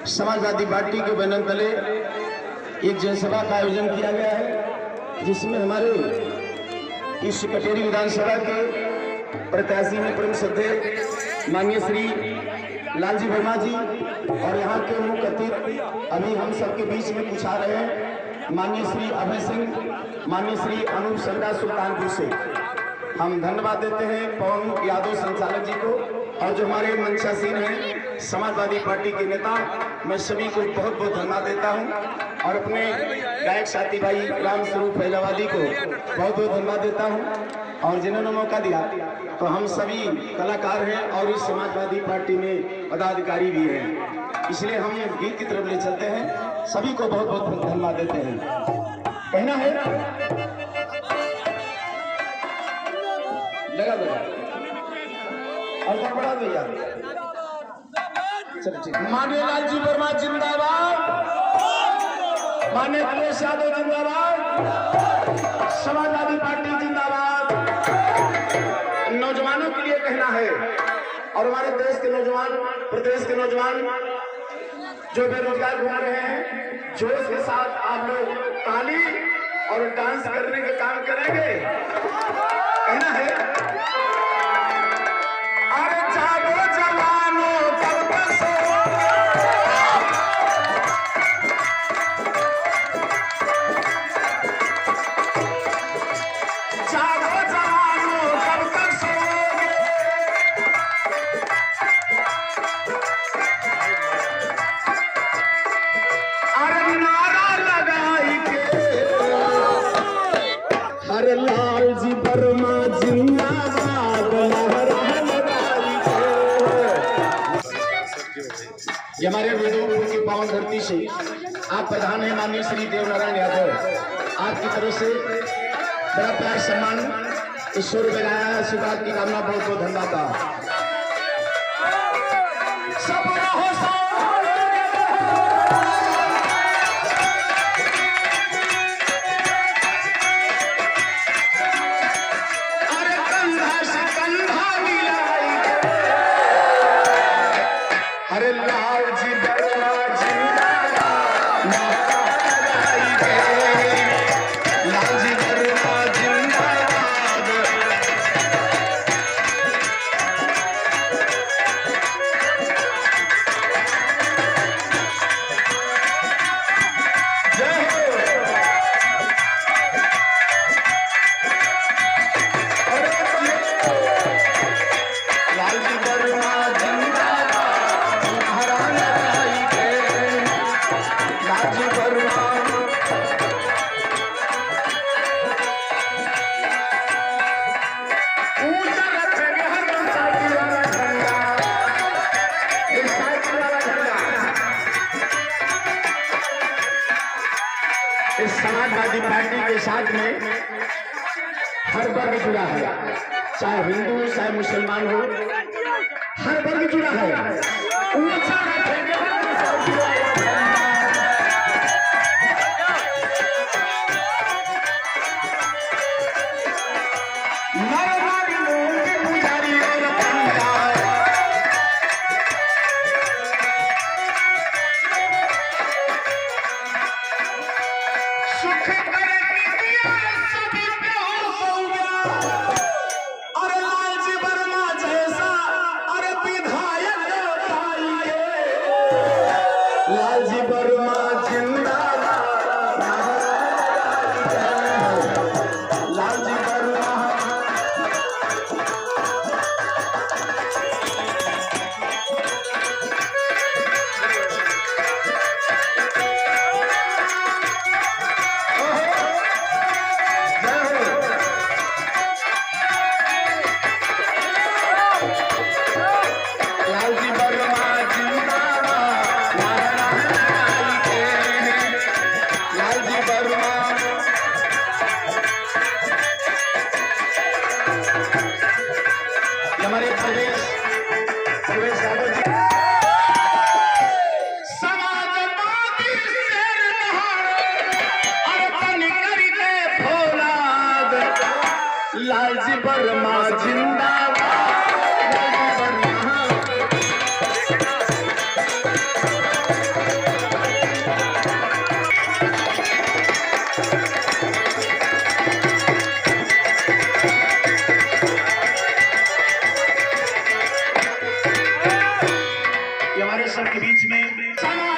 Samajwadi party के banner तले एक जनसभा का आयोजन किया गया है, जिसमें हमारे इस कटेरी विधानसभा के प्रत्याशी में परम श्रद्धेय माननीय श्री लालजी वर्मा जी और यहाँ के मुख्य अतिथि अभी हम सबके बीच में कुछ आ रहे हैं, माननीय श्री अभय सिंह, माननीय श्री अनूप संडा सुल्तानपुर से हम धन्यवाद देते हैं पवन यादव संचालक जी को, और जो हमारे मंचासीन हैं समाजवादी पार्टी के नेता, मैं सभी को बहुत बहुत धन्यवाद देता हूं और अपने गायक साथी भाई राम स्वरूप फैलावादी को बहुत बहुत धन्यवाद देता हूं। और जिन्होंने मौका दिया, तो हम सभी कलाकार हैं और इस समाजवादी पार्टी में पदाधिकारी भी हैं, इसलिए हम गीत की तरफ ले चलते हैं। सभी को बहुत बहुत धन्यवाद देते हैं। कहना है लगा और बढ़ा भैया, चलो ठीक। माननीय लालजी वर्मा जिंदाबाद, माननीय अखिलेश यादव जिंदाबाद, समाजवादी पार्टी जिंदाबाद। नौजवानों के लिए कहना है, और हमारे देश के नौजवान, प्रदेश के नौजवान जो बेरोजगार घूम रहे हैं, जोश के साथ आप लोग ताली और डांस करने का काम करेंगे। कहना है लालजी वर्मा जिंदाबाद, ये हमारे वेदों की पावन धरती से आप प्रधान हैं माननीय श्री देवनारायण यादव, आपकी तरफ से बड़ा प्यार सम्मान ईश्वर बनाया है, आशीर्वाद की कामना, बहुत बहुत धन्यवाद। इस समाजवादी पार्टी के साथ में हर वर्ग जुड़ा है, चाहे हिंदू चाहे मुसलमान हो, हर वर्ग जुड़ा है। अरे लालजी वर्मा जैसा, अरे विधायक सबके बीच में